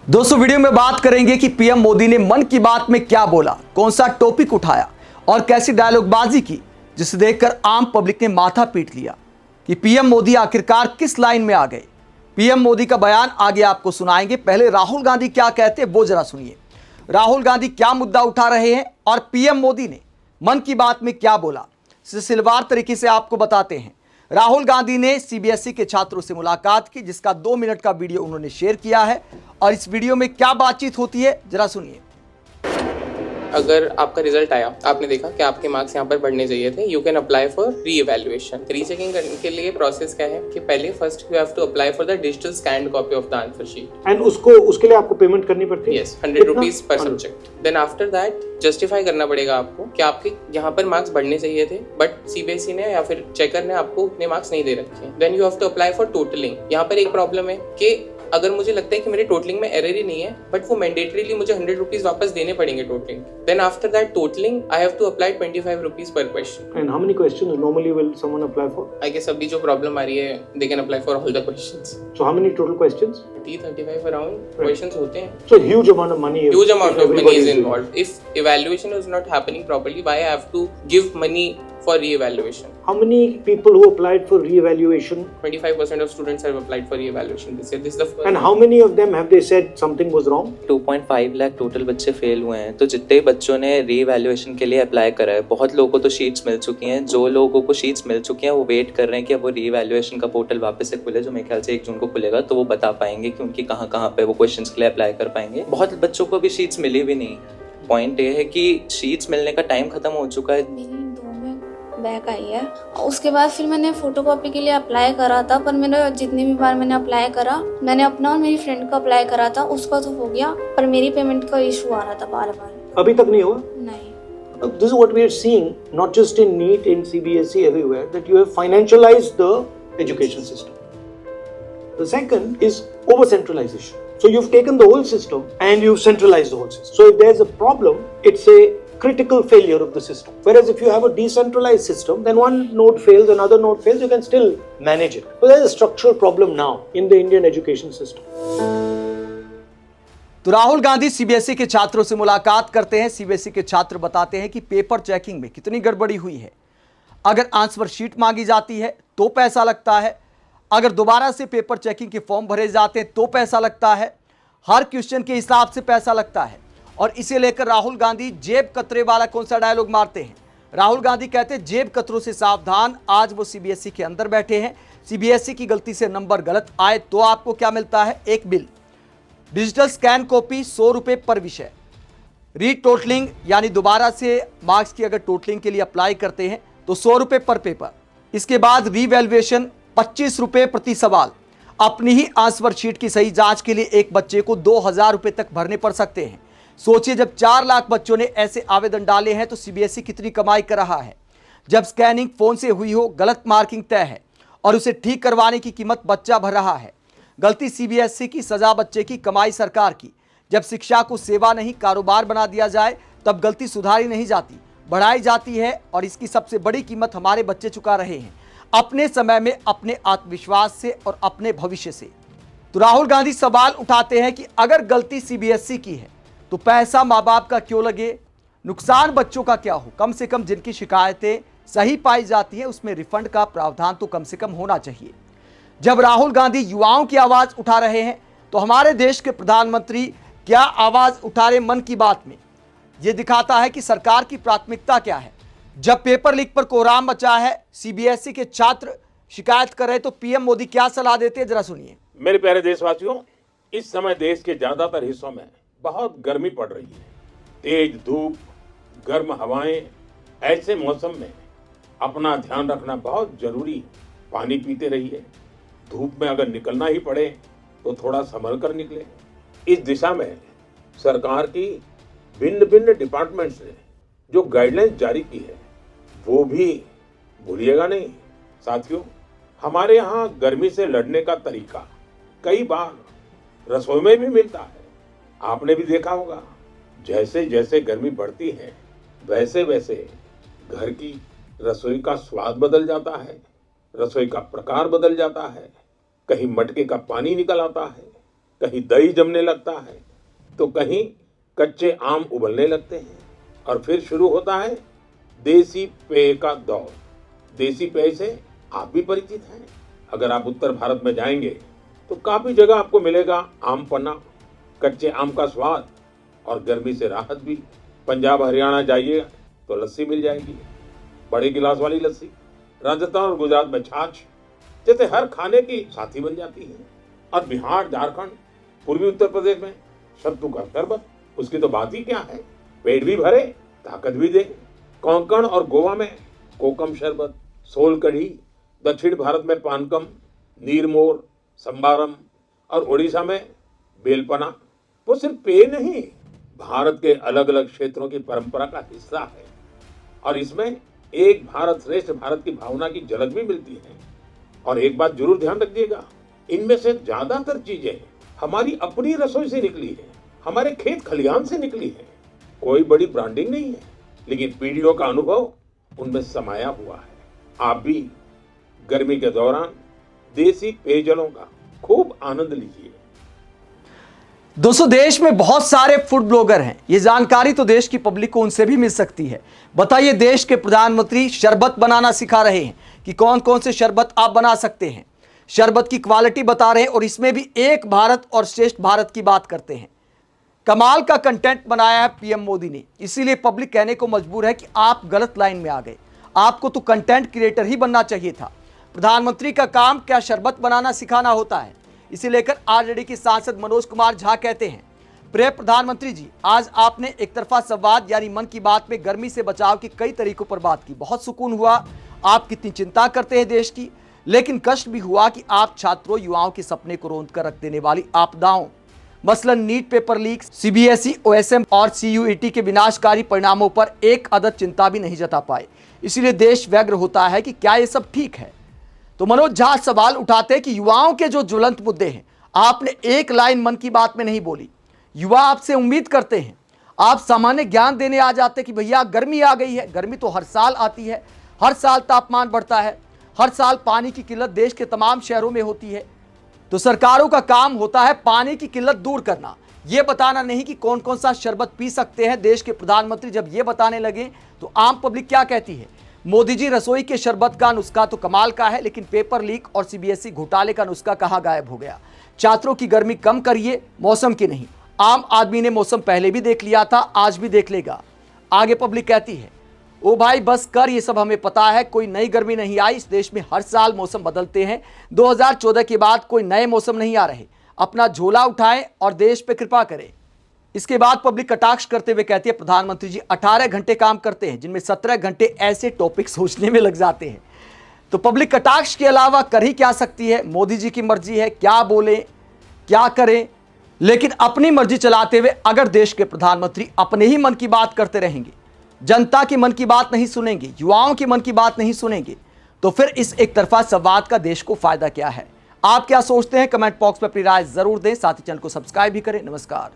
दोस्तों वीडियो में बात करेंगे कि पीएम मोदी ने मन की बात में क्या बोला, कौन सा टॉपिक उठाया और कैसी डायलॉगबाजी की जिसे देखकर आम पब्लिक ने माथा पीट लिया कि पीएम मोदी आखिरकार किस लाइन में आ गए। पीएम मोदी का बयान आगे आपको सुनाएंगे। पहले राहुल गांधी क्या कहते हैं वो जरा सुनिए। राहुल गांधी क्या मुद्दा उठा रहे हैं और पीएम मोदी ने मन की बात में क्या बोला, सिलसिलेवार तरीके से आपको बताते हैं। राहुल गांधी ने सीबीएसई के छात्रों से मुलाकात की, जिसका 2 मिनट का वीडियो उन्होंने शेयर किया है और इस वीडियो में क्या बातचीत होती है जरा सुनिए। अगर आपका रिजल्ट आया, आपने देखा कि आपके मार्क्स यहाँ पर बढ़ने चाहिए थे, you can apply for reevaluation. Rechecking करने के लिए प्रोसेस क्या है कि पहले first you have to apply for the digital scanned copy of the answer sheet and उसके लिए आपको पेमेंट करनी पड़ती है। यस, 100 रुपीज पर subject. Then after that justify करना पड़ेगा आपको कि आपके यहाँ पर मार्क्स बढ़ने चाहिए थे, बट सीबीएसई ने या फिर चेकर ने आपको उतने मार्क्स नहीं दे रखे हैं। Then you have to apply for totalling. यहाँ पर एक प्रॉब्लम है कि अगर मुझे लगता है कि मेरे टोटलिंग में एरर ही नहीं है, बट वो मैंडेटरीली मुझे 100 रुपीज वापस देने पड़ेंगे totalling. Then after that totalling I have to apply 25 rupees पर question. And how many questions normally will someone apply for? I guess अभी जो प्रॉब्लम आ रही है, they can apply for all the questions. So how many total questions? 35 around questions होते हैं। So huge amount of money, huge amount of money is involved. If evaluation is not happening properly, why I have to give money for re-evaluation? How many people who applied for re-evaluation? 25% of students have applied for re-evaluation this year. This is the first. And how many of them have they said something was wrong? 2.5 lakh total बच्चे fail हुए हैं। तो जितने बच्चों ने री-इवैल्यूएशन के लिए apply करा है, बहुत लोगों को तो शीट्स मिल चुकी हैं। जो लोगों को शीट्स मिल चुकी हैं वो वेट कर रहे हैं कि अब वो री-इवैल्यूएशन का पोर्टल वापस से खुले, जो मेरे ख्याल से 1 जून को खुलेगा, तो वो बता पाएंगे कि उनकी कहाँ पे वो क्वेश्चंस के लिए अप्लाई कर पाएंगे। बहुत बच्चों को भी शीट्स मिली भी नहीं। पॉइंट ये है कि शीट्स मिलने का टाइम खत्म हो चुका है। मेरी 2 में बैक आई है। उसके बाद फिर मैंने फोटोकॉपी के लिए अप्लाई करा था, पर मैंने जितनी भी बार मैंने अप्लाई करा, मैंने अपना और मेरी फ्रेंड का अप्लाई करा था, उसका तो हो गया, पर मेरी पेमेंट का इशू आ रहा था बार बार। अभी तक नहीं हुआ? नहीं। This is what we are seeing, not just in NEET, in CBSE, everywhere, that you have financialized the education system. The second is over-centralization. So you've taken the whole system and you've centralized the whole system. So if there's a problem, it's a critical failure of the system. Whereas if you have a decentralized system, then one node fails, another node fails, you can still manage it. So there's a structural problem now in the Indian education system. तो Rahul Gandhi CBSE के छात्रों से मुलाकात करते हैं। CBSE के छात्र बताते हैं कि पेपर चेकिंग में कितनी गड़बड़ी हुई है। अगर आंसर शीट मांगी जाती है तो पैसा लगता है, अगर दोबारा से पेपर चेकिंग के फॉर्म भरे जाते हैं तो पैसा लगता है, हर क्वेश्चन के हिसाब से पैसा लगता है। और इसे लेकर राहुल गांधी जेब कतरे वाला कौन सा डायलॉग मारते हैं। राहुल गांधी कहते हैं जेब कतरों से सावधान। आज वो सीबीएसई के अंदर बैठे हैं। सीबीएसई की गलती से नंबर गलत आए तो आपको क्या मिलता है? एक बिल, डिजिटल स्कैन कॉपी 100 रुपये पर विषय, रीटोटलिंग यानी दोबारा से मार्क्स की अगर टोटलिंग के लिए अप्लाई करते हैं तो 100 रुपये पर पेपर। इसके बाद रीवैल्यूएशन 25 रुपये प्रति सवाल। अपनी ही आंसर शीट की सही जांच के लिए एक बच्चे को 2000 रुपये तक भरने पड़ सकते हैं। सोचिए, जब 4 लाख बच्चों ने ऐसे आवेदन डाले हैं तो सीबीएसई कितनी कमाई कर रहा है। जब स्कैनिंग फोन से हुई हो, गलत मार्किंग तय है और उसे ठीक करवाने की कीमत बच्चा भर रहा है। गलती सीबीएसई की, सजा बच्चे की, कमाई सरकार की। जब शिक्षा को सेवा नहीं कारोबार बना दिया जाए तब गलती सुधारी नहीं जाती, बढ़ाई जाती है। और इसकी सबसे बड़ी कीमत हमारे बच्चे चुका रहे हैं, अपने समय में, अपने आत्मविश्वास से और अपने भविष्य से। तो राहुल गांधी सवाल उठाते हैं कि अगर गलती सीबीएसई की है तो पैसा माँ बाप का क्यों लगे, नुकसान बच्चों का क्या हो। कम से कम जिनकी शिकायतें सही पाई जाती हैं उसमें रिफंड का प्रावधान तो कम से कम होना चाहिए। जब राहुल गांधी युवाओं की आवाज उठा रहे हैं तो हमारे देश के प्रधानमंत्री क्या आवाज उठा रहे मन की बात में, यह दिखाता है कि सरकार की प्राथमिकता क्या है। जब पेपर लीक पर कोहराम मचा है, सीबीएसई के छात्र शिकायत कर रहे तो पीएम मोदी क्या सलाह देते हैं जरा सुनिए। मेरे प्यारे देशवासियों, इस समय देश के ज्यादातर हिस्सों में बहुत गर्मी पड़ रही है। तेज धूप, गर्म हवाएं, ऐसे मौसम में अपना ध्यान रखना बहुत जरूरी। पानी पीते रहिए। धूप में अगर निकलना ही पड़े तो थोड़ा संभल कर निकले। इस दिशा में सरकार की भिन्न भिन्न डिपार्टमेंट्स ने जो गाइडलाइंस जारी की है वो भी भूलिएगा नहीं। साथियों, हमारे यहाँ गर्मी से लड़ने का तरीका कई बार रसोई में भी मिलता है। आपने भी देखा होगा, जैसे जैसे गर्मी बढ़ती है वैसे वैसे घर की रसोई का स्वाद बदल जाता है, रसोई का प्रकार बदल जाता है। कहीं मटके का पानी निकल आता है, कहीं दही जमने लगता है तो कहीं कच्चे आम उबलने लगते हैं और फिर शुरू होता है देसी पेय का दौर। देसी पेय से आप भी परिचित हैं। अगर आप उत्तर भारत में जाएंगे तो काफी जगह आपको मिलेगा आम पन्ना, कच्चे आम का स्वाद और गर्मी से राहत भी। पंजाब हरियाणा जाइए तो लस्सी मिल जाएगी, बड़े गिलास वाली लस्सी। राजस्थान और गुजरात में छाछ जैसे हर खाने की साथी बन जाती है। और बिहार, झारखंड, पूर्वी उत्तर प्रदेश में सत्तू का शरबत, उसकी तो बात ही क्या है। पेट भी भरे, ताकत भी दे। कोंकण और गोवा में कोकम शरबत, सोल कढ़ी, दक्षिण भारत में पानकम, नीरमोर, संबारम और उड़ीसा में बेलपना। वो सिर्फ पेय नहीं, भारत के अलग अलग क्षेत्रों की परंपरा का हिस्सा है और इसमें एक भारत श्रेष्ठ भारत की भावना की झलक भी मिलती है। और एक बात जरूर ध्यान रखिएगा, इनमें से ज्यादातर चीजें हमारी अपनी रसोई से निकली है, हमारे खेत खलिहान से निकली है। कोई बड़ी ब्रांडिंग नहीं है, लेकिन पीढ़ियों का अनुभव उनमें समाया हुआ है। आप भी गर्मी के दौरान देसी पेयजलों का खूब आनंद लीजिए। दोस्तों, देश में बहुत सारे फूड ब्लॉगर हैं। ये जानकारी तो देश की पब्लिक को उनसे भी मिल सकती है। बताइए, देश के प्रधानमंत्री शरबत बनाना सिखा रहे हैं कि कौन कौन से शरबत आप बना सकते हैं। शरबत की क्वालिटी बता रहे हैं और इसमें भी एक भारत और श्रेष्ठ भारत की बात करते हैं। कमाल का कंटेंट बनाया है पीएम मोदी ने, इसीलिए पब्लिक कहने को मजबूर है कि आप गलत लाइन में आ गए। आपको तो कंटेंट क्रिएटर ही बनना चाहिए था। प्रधानमंत्री का काम क्या शरबत बनाना सिखाना होता है? इसे लेकर आरजेडी के सांसद मनोज कुमार झा कहते हैं, प्रिय प्रधानमंत्री जी, आज आपने एक तरफा संवाद यानी मन की बात में गर्मी से बचाव के कई तरीकों पर बात की। बहुत सुकून हुआ। आप कितनी चिंता करते हैं देश की, लेकिन कष्ट भी हुआ कि आप छात्रों युवाओं के सपने को रोंद कर रख देने वाली आपदाओं, मसलन NEET paper leak, CBSE, OSM और सीयूईटी के विनाशकारी परिणामों पर एक अदद चिंता भी नहीं जता पाए। इसीलिए देश व्यग्र होता है कि क्या ये सब ठीक है। तो मनोज झा सवाल उठाते हैं कि युवाओं के जो ज्वलंत मुद्दे हैं, आपने एक लाइन मन की बात में नहीं बोली। युवा आपसे उम्मीद करते हैं, आप सामान्य ज्ञान देने आ जाते कि भैया गर्मी आ गई है। गर्मी तो हर साल आती है, हर साल तापमान बढ़ता है, हर साल पानी की किल्लत देश के तमाम शहरों में होती है। तो सरकारों का काम होता है पानी की किल्लत दूर करना, ये बताना नहीं कि कौन कौन सा शरबत पी सकते हैं। देश के प्रधानमंत्री जब ये बताने लगे तो आम पब्लिक क्या कहती है? मोदी जी, रसोई के शरबत का नुस्खा तो कमाल का है, लेकिन पेपर लीक और सीबीएसई घोटाले का नुस्खा कहां गायब हो गया? छात्रों की गर्मी कम करिए, मौसम की नहीं। आम आदमी ने मौसम पहले भी देख लिया था, आज भी देख लेगा। आगे पब्लिक कहती है, ओ भाई बस कर, ये सब हमें पता है, कोई नई गर्मी नहीं आई। इस देश में हर साल मौसम बदलते हैं। 2014 के बाद कोई नए मौसम नहीं आ रहे। अपना झोला उठाएं और देश पे कृपा करें। इसके बाद पब्लिक कटाक्ष करते हुए कहती है, प्रधानमंत्री जी 18 घंटे काम करते हैं, जिनमें 17 घंटे ऐसे टॉपिक सोचने में लग जाते हैं। तो पब्लिक कटाक्ष के अलावा कर ही क्या सकती है? मोदी जी की मर्जी है, क्या बोले क्या करें। लेकिन अपनी मर्जी चलाते हुए अगर देश के प्रधानमंत्री अपने ही मन की बात करते रहेंगे, जनता की मन की बात नहीं सुनेंगे, युवाओं की मन की बात नहीं सुनेंगे, तो फिर इस एक तरफा संवाद का देश को फायदा क्या है? आप क्या सोचते हैं? कमेंट बॉक्स में अपनी राय जरूर दें। साथ ही चैनल को सब्सक्राइब भी करें। नमस्कार।